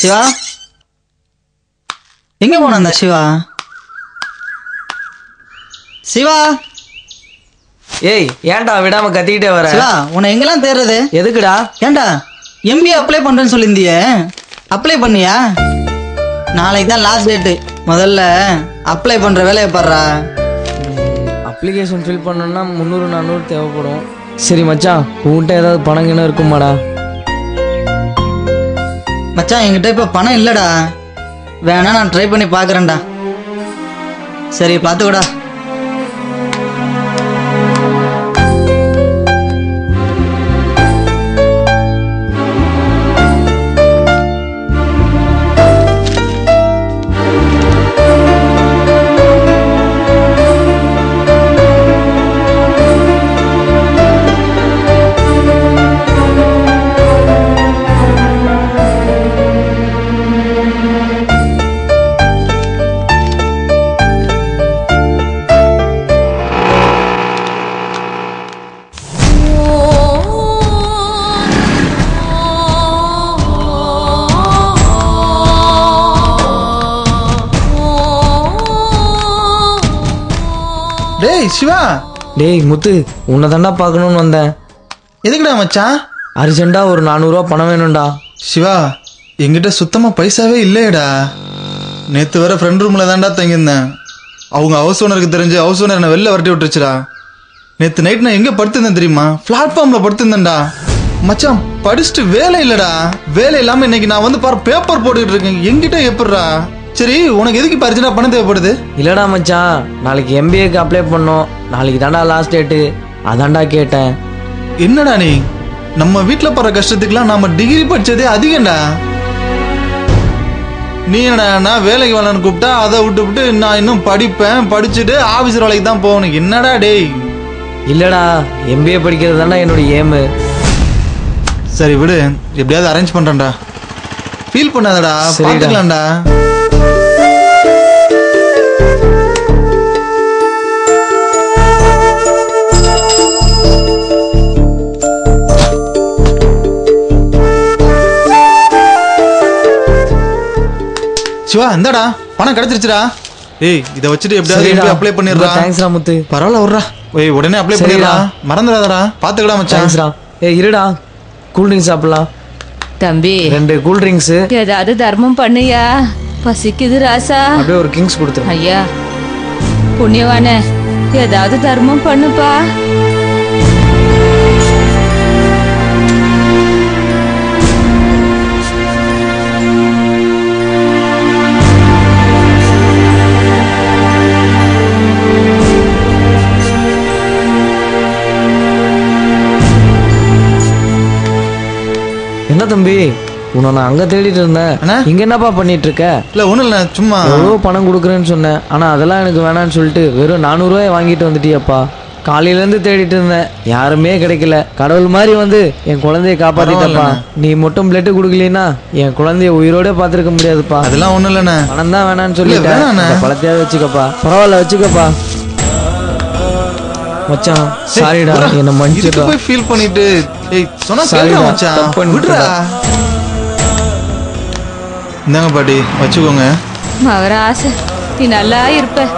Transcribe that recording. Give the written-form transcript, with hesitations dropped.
சிவா எங்க போன அந்த சிவா? சிவா ஏய் ஏன்டா விடாம கத்திக்கிட்டே வர? சிவா உன்னை எங்கெல்லாம் தேடுறது? எதுக்குடா? ஏன்டா எம்பிஏ அப்ளை பண்றேன்னு சொல்லியிருந்தியே, அப்ளை பண்ணியா? நாளைக்கு தான் லாஸ்ட் டேட்டு. முதல்ல அப்ளை பண்ற வேலையை பாடுறா. அப்ளிகேஷன் ஃபில் பண்ணணும்னா 300-400 தேவைப்படும். சரி மச்சான், உன்கிட்ட ஏதாவது பணம் கிணம் இருக்குமாடா? மச்சான் என்கிட்ட இப்ப பணம் இல்லடா. வேணா நான் ட்ரை பண்ணி பாக்குறேன்டா. சரி பாத்துக்கூடா. டேய் சிவா. டேய் முத்து, உன்னை தாண்டா பார்க்கணும்னு வந்தேன். எதுக்குடா மச்சான்? அர்ஜென்ட்டா ஒரு 400 ரூபா பணம் வேணும்டா. சிவா என்கிட்ட சுத்தமா பைசாவே இல்லையடா. நேத்து வர ஃப்ரெண்ட் ரூம்ல தான்டா தங்கியிருந்தேன். அவங்க ஹவுஸ் ஓனருக்கு தெரிஞ்சு ஹவுஸ் ஓனர் என்ன வெளில வரட்டி விட்டுருச்சுடா. நேத்து நைட் நான் எங்க படுத்திருந்தேன் தெரியுமா? பிளாட்ஃபார்ம்ல படுத்திருந்தேன்டா. மச்சான் படிச்சுட்டு வேலை இல்லடா. வேலை இல்லாம இன்னைக்கு நான் வந்து பாரு பேப்பர் போட்டுக்கிட்டு இருக்கேன். என்கிட்ட எப்படிடா? சரி உனக்கு எதுக்கு இப்போ அர்ஜென்ட்டா பணம் தேவைப்படுது? இல்லடா மச்சான், நாளைக்கு எம்பிஏக்கு அப்ளை பண்ணோம். நாளைக்கு தாண்டா லாஸ்ட் டேட்டு, அதான்டா கேட்டேன். என்னடா நீ நம்ம வீட்டுல போற கஷ்டத்துக்குலாம் நாம டிகிரி படிச்சதே அதிகம்டா. நீ என்னடா நான் வேலைக்கு வரலான்னு கூப்பிட்டா அதை விட்டு நான் இன்னும் படிப்பேன், படிச்சுட்டு ஆபீசர் வேலைக்கு தான் போகணும். என்னடா டேய்? இல்லடா, எம்பிஏ படிக்கிறது தாண்டா என்னோட ஏமு. சரி விடு, எப்படியாவது அரேஞ்ச் பண்றேன்டா. ஃபீல் பண்ணாதடா, பாத்துக்கலாம்டா. சிவா இந்தாடா பணம் கிடைச்சிருச்சுடா. ஏய் இதை வச்சுட்டு எப்படியாவது அப்ளை பண்ணிடுறா. தேங்க்ஸ்டா முத்து. பரவாயில்ல விட்றா. ஏய் உடனே அப்ளை பண்ணிடுறா, மறந்துடாதடா. பாத்துக்கடா மச்சான். தேங்க்ஸ்டா. ஏய் இருடா, கூல் ட்ரிங்க்ஸ் சாப்பிடலாம். தம்பி 2 கூல் ட்ரிங்க்ஸ். ஏதாவது தர்மம் பண்ணியா? பசிக்குது ராசா. அப்படியே ஒரு கிங்ஸ் கொடுத்துரு. ஐயா புண்ணியவானே, ஏதாவது தர்மம் பண்ணுப்பா. என்ன தம்பி, உன்னை நான் அங்க தேடிட்டு இருந்தேன். இங்க என்னப்பா பண்ணிட்டு இருக்க? இல்ல ஒண்ணும் இல்ல, சும்மா எவ்வளோ பணம் கொடுக்குறேன்னு சொன்னேன். ஆனா அதெல்லாம் எனக்கு வேணான்னு சொல்லிட்டு வெறும் 400 ரூபாய் வாங்கிட்டு வந்துட்டியப்பா. காலையில இருந்து தேடிட்டு இருந்தேன், யாருமே கிடைக்கல. கடவுள் மாதிரி வந்து என் குழந்தைய காப்பாத்திட்டப்பா. நீ மட்டும் பிளட் கொடுக்கலனா என் குழந்தைய உயிரோட பாத்துருக்க முடியாதுப்பா. அதெல்லாம் ஒண்ணும் இல்லண்ணே. பணம் தான் வேணான்னு சொல்லிட்டேன். பழத்தையாவது வச்சுக்கப்பா. பரவாயில்ல வச்சுக்கப்பா. மச்சான் சாரிடா, என்ன மன்னிச்சிடுடா. போய் ஃபீல் பண்ணிட்டு ஏய் சொன்னா கேளுடா மச்சான், விடுடா. இந்தாங்க பாட்டி வச்சுக்கோங்க. மகராச, நீ நல்லா இருப்ப.